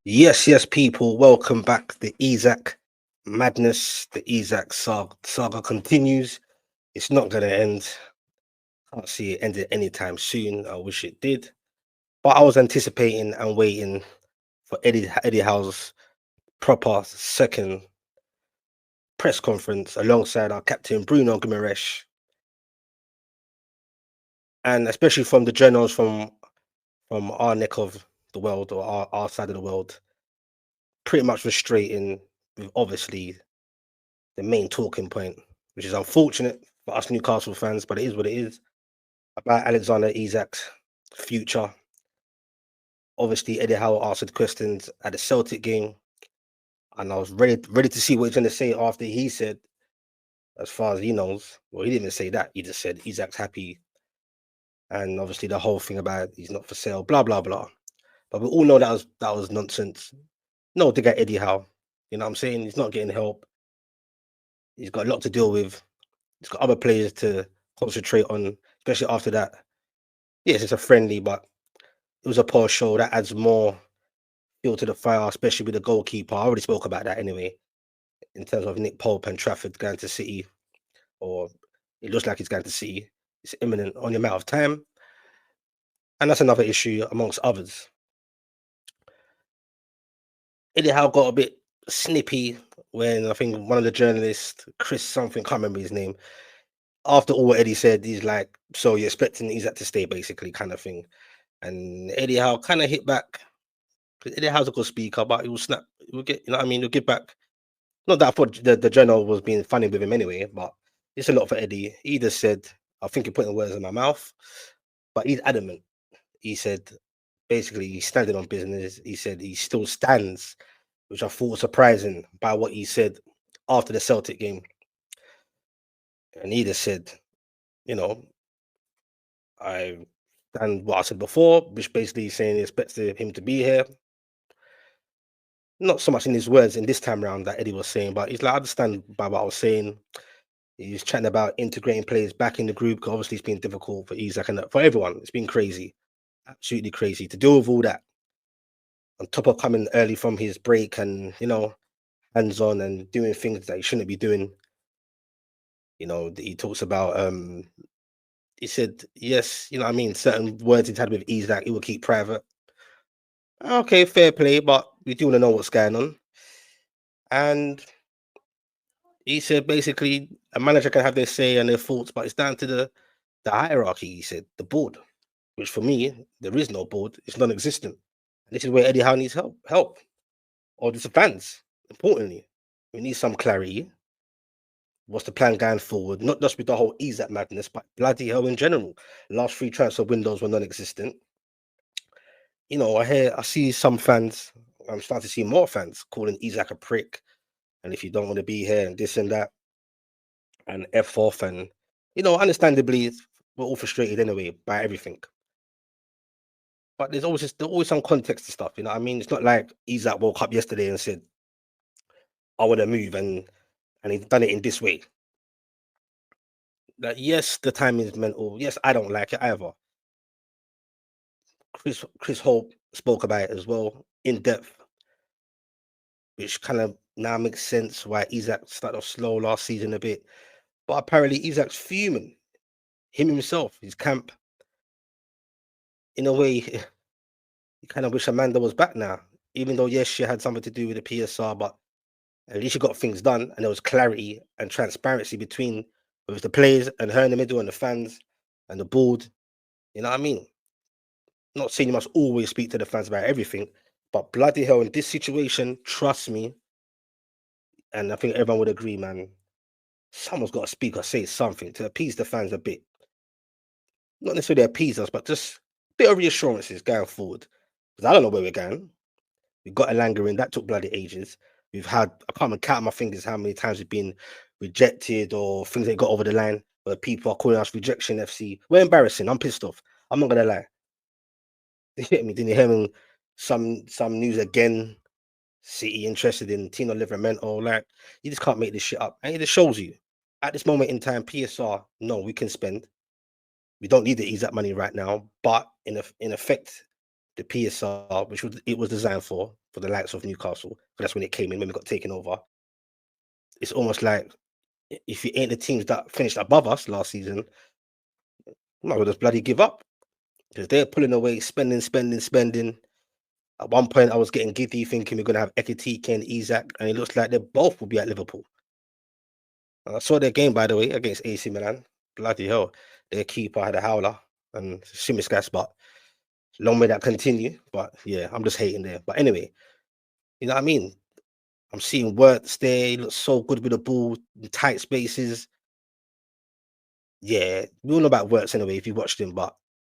Yes, people. Welcome back. The Isak madness, the Isak saga continues. It's not going to end. Can't see it ending anytime soon. I wish it did. But I was anticipating and waiting for Eddie Howe's proper second press conference alongside our captain Bruno Guimaraes, and especially from the journals from our neck of the world or our side of the world, pretty much frustrating with obviously the main talking point, which is unfortunate for us Newcastle fans, but it is what it is, about Alexander Isak's future. Obviously, Eddie Howe answered questions at the Celtic game, and I was ready to see what he's going to say after he said, as far as he knows, well, he didn't even say that. He just said Isak's happy, and obviously the whole thing about he's not for sale, blah blah blah. But we all know that was nonsense. No, to get Eddie Howe, you know what I'm saying? He's not getting help. He's got a lot to deal with. He's got other players to concentrate on, especially after that. Yes, it's a friendly, but it was a poor show. That adds more fuel to the fire, especially with the goalkeeper. I already spoke about that anyway, in terms of Nick Pope and Trafford going to City, or it looks like he's going to City. It's imminent, only a matter of time. And that's another issue amongst others. Eddie Howe got a bit snippy when I think one of the journalists, Chris something, can't remember his name, after all what Eddie said, he's like, "So you're expecting Isak to stay, basically," kind of thing. And Eddie Howe kind of hit back. 'Cause Eddie Howe's a good speaker, but he will snap. He will get, you know what I mean? He'll give back. Not that I thought the journal was being funny with him anyway, but it's a lot for Eddie. He just said, I think you're putting words in my mouth, but he's adamant. He said, basically, he's standing on business. He said he still stands, which I thought was surprising by what he said after the Celtic game. And he just said, you know, I stand what I said before, which basically saying he expects him to be here. Not so much in his words in this time round that Eddie was saying, but he's like, I understand by what I was saying. He's chatting about integrating players back in the group. 'Cause obviously, it's been difficult for Isak and for everyone. It's been crazy, absolutely crazy to deal with all that. On top of coming early from his break and hands on and doing things that he shouldn't be doing. He talks about he said yes, what I mean, certain words he's had with Isak he will keep private. Okay, fair play, but we do want to know what's going on. And he said basically a manager can have their say and their thoughts, but it's down to the hierarchy. He said the board, which for me there is no board. It's non-existent. And this is where Eddie Howe needs help, or the fans. Importantly, we need some clarity. What's the plan going forward? Not just with the whole Isak madness, but bloody hell in general. Last three transfer windows were non-existent. I see some fans. I'm starting to see more fans calling Isak a prick, and if you don't want to be here and this and that and F off, and understandably we're all frustrated anyway by everything. But there's always some context to stuff, you know what I mean? It's not like Isak woke up yesterday and said, I want to move and he's done it in this way. Like, yes, the timing is mental. Yes, I don't like it either. Chris Hope spoke about it as well, in depth, which kind of now makes sense why Isak started off slow last season a bit. But apparently Isak's fuming. Him himself, his camp, in a way, you kind of wish Amanda was back now. Even though yes, she had something to do with the PSR, but at least she got things done and there was clarity and transparency between with the players and her in the middle and the fans and the board. You know what I mean? Not saying you must always speak to the fans about everything, but bloody hell, in this situation, trust me, and I think everyone would agree, man. Someone's got to speak or say something to appease the fans a bit. Not necessarily appease us, but just a bit of reassurances going forward. Because I don't know where we're going. We got Elanga in, that took bloody ages. We've had, I can't even count my fingers how many times we've been rejected or things that got over the line where people are calling us rejection FC. We're embarrassing. I'm pissed off. I'm not gonna lie. You get me? Didn't you hear me? Some news again. City interested in Tino Livramento. Like, you just can't make this shit up. And it just shows you. At this moment in time, PSR, no, we can spend. We don't need to ease that money right now. But in effect, the PSR, which it was designed for, for the likes of Newcastle. That's when it came in when we got taken over. It's almost like if you ain't the teams that finished above us last season, you might as well just bloody give up because they're pulling away, spending, spending, spending. At one point, I was getting giddy thinking we're going to have Ekitike and Isak, and it looks like they both will be at Liverpool. And I saw their game, by the way, against AC Milan. Bloody hell. Their keeper had a howler and Simiskas, but long may that continue. But yeah, I'm just hating there. But anyway, you know what I mean? I'm seeing Wirtz there. He looks so good with the ball, in tight spaces. Yeah, we all know about Wirtz anyway if you watched him, but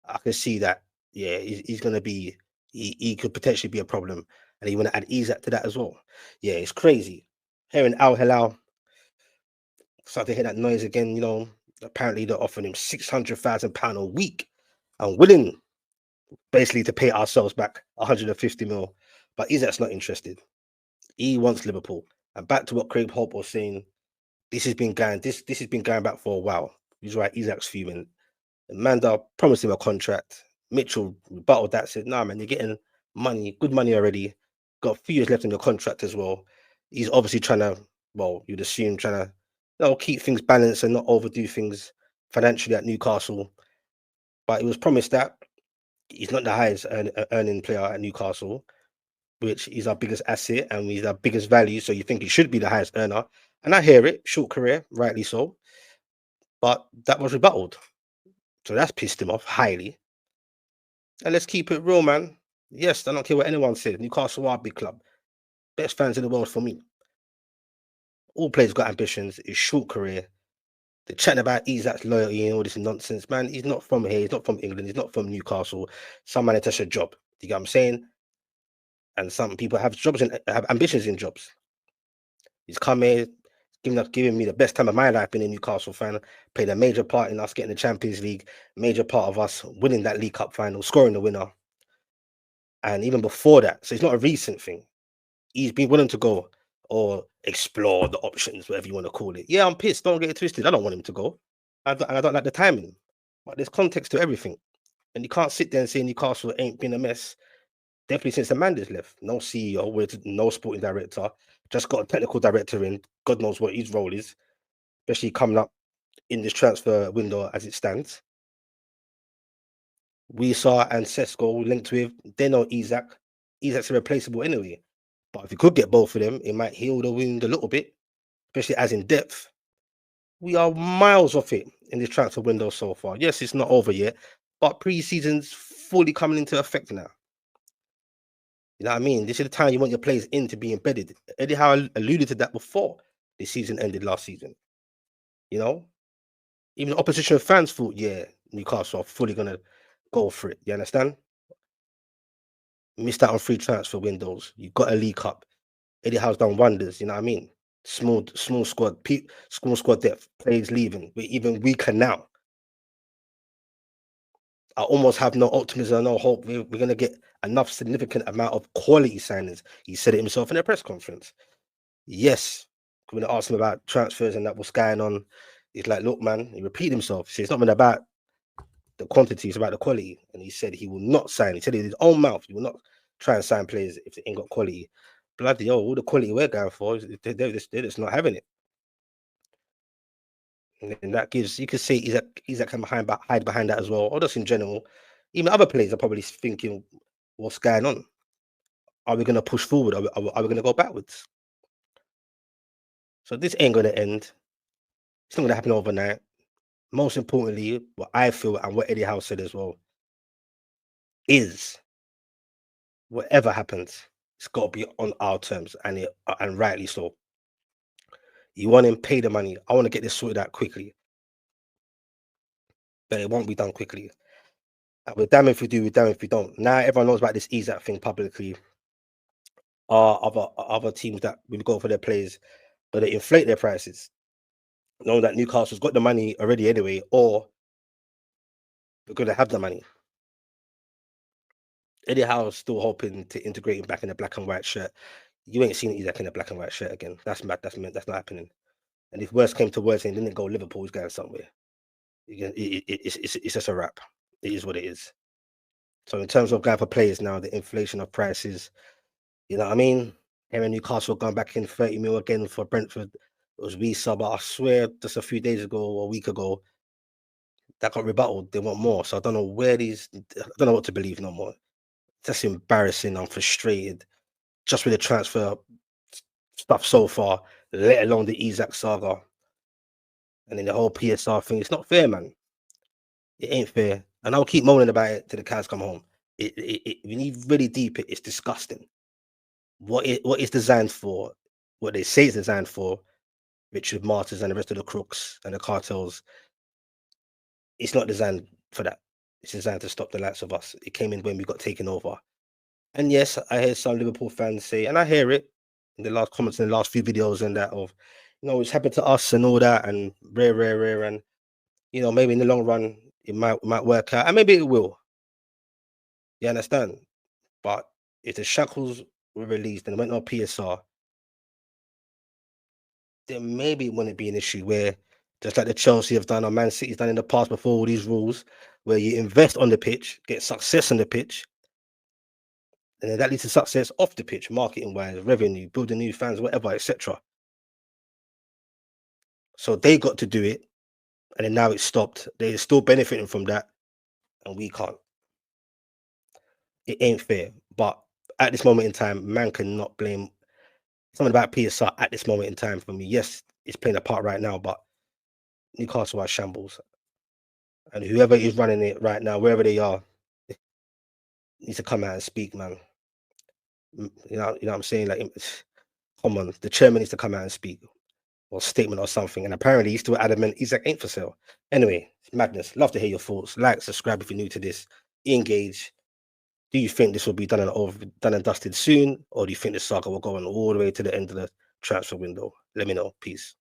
I can see that, yeah, he's going to be, he could potentially be a problem. And you want to add Isak to that as well. Yeah, it's crazy. Hearing Al Hilal start to hear that noise again, apparently they're offering him £600,000 a week and willing basically to pay ourselves back 150 mil. But Isak's not interested. He wants Liverpool. And back to what Craig Hope was saying, this has been going back for a while. He's right, Isak's fuming. Manda promised him a contract. Mitchell rebutted that, said, nah, man, you're getting money, good money already. Got a few years left in your contract as well. He's obviously trying to, well, you'd assume, trying to keep things balanced and not overdo things financially at Newcastle. But he was promised that he's not the highest earning player at Newcastle, which is our biggest asset and he's our biggest value. So you think he should be the highest earner. And I hear it, short career, rightly so. But that was rebutted. So that's pissed him off highly. And let's keep it real, man. Yes, I don't care what anyone says. Newcastle are a big club. Best fans in the world for me. All players got ambitions. It's short career. They're chatting about Isak's loyalty and all this nonsense, man. He's not from here. He's not from England. He's not from Newcastle. Some man touch a job. Do you get what I'm saying? And some people have jobs and have ambitions in jobs. He's come here, giving me the best time of my life being a Newcastle fan. Played a major part in us getting the Champions League. Major part of us winning that League Cup final, scoring the winner. And even before that, so it's not a recent thing. He's been willing to go or explore the options, whatever you want to call it. Yeah, I'm pissed. Don't get it twisted. I don't want him to go. And I don't like the timing. But there's context to everything. And you can't sit there and say Newcastle ain't been a mess. Definitely since Amanda's left. No CEO, with no sporting director. Just got a technical director in. God knows what his role is. Especially coming up in this transfer window as it stands. We saw and Sesko linked with. They know Isak. Isak's irreplaceable anyway. But if you could get both of them, it might heal the wound a little bit, especially as in depth. We are miles off it in this transfer window so far. Yes, it's not over yet, but pre-season's fully coming into effect now. You know what I mean? This is the time you want your players in to be embedded. Eddie Howe alluded to that before the season ended last season. Even the opposition fans thought, yeah, Newcastle are fully going to go for it. You understand? Missed out on free transfer windows. You got a League Cup. Eddie Howe's done wonders. You know what I mean? Small squad, small squad depth. Players leaving. We're even weaker now. I almost have no optimism, no hope. We're going to get enough significant amount of quality signings. He said it himself in a press conference. Yes, when I asked him about transfers and that what's going on, he's like, look, man, he repeated himself. He said, it's not been about the quantity, it's about the quality. And he said he will not sign. He said it in his own mouth, he will not try and sign players if they ain't got quality. Bloody hell, all the quality we're going for, they're just not having it. And that gives, you could say Isak can hide behind that as well, or just in general. Even other players are probably thinking, what's going on? Are we going to push forward? Are we going to go backwards? So this ain't going to end. It's not going to happen overnight. Most importantly, what I feel and what Eddie Howe said as well is whatever happens, it's got to be on our terms and rightly so. You want him, pay the money. I want to get this sorted out quickly, but it won't be done quickly. And we're damn if we do, we're damn if we don't. Now everyone knows about this Isak thing publicly. Other teams that will go for their players, but they inflate their prices, knowing that Newcastle's got the money already anyway, or they're going to have the money. Eddie Howe's still hoping to integrate him back in a black and white shirt. You ain't seen Isak in a black and white shirt again. That's mad. That's not happening. And if worse came to worse and didn't go Liverpool, he's going somewhere. It's just a wrap. It is what it is. So in terms of going for players now, the inflation of prices, You know what I mean? Hearing Newcastle going back in 30 mil again for Brentford. It was sub, but I swear just a few days ago or a week ago, that got rebutted. They want more. So I don't know where I don't know what to believe no more. That's embarrassing. I'm frustrated just with the transfer stuff so far, let alone the Isak saga and then the whole PSR thing. It's not fair, man. It ain't fair. And I'll keep moaning about it till the cows come home. When you really deep it, it's disgusting. What it's designed for, what they say it's designed for, Richard Martins and the rest of the crooks and the cartels, it's not designed for that. It's designed to stop the likes of us. It came in when we got taken over. And yes, I hear some Liverpool fans say, and I hear it in the last comments in the last few videos and that of, it's happened to us and all that and rare. And, maybe in the long run, it might work out. And maybe it will. You understand? But if the shackles were released and went on PSR, then maybe it wouldn't be an issue where, just like the Chelsea have done or Man City's done in the past before all these rules, where you invest on the pitch, get success on the pitch, and then that leads to success off the pitch, marketing wise, revenue, building new fans, whatever, etc. So they got to do it, and then now it's stopped. They're still benefiting from that, and we can't. It ain't fair. But at this moment in time, man cannot blame something about PSR at this moment in time for me. Yes, it's playing a part right now, but Newcastle are shambles. And whoever is running it right now, wherever they are, needs to come out and speak, man. You know what I'm saying? Like, come on, the chairman needs to come out and speak or statement or something. And apparently, he's still adamant Isak ain't for sale. Anyway, it's madness. Love to hear your thoughts. Like, subscribe if you're new to this. Engage. Do you think this will be done and dusted soon, or do you think the saga will go on all the way to the end of the transfer window? Let me know. Peace.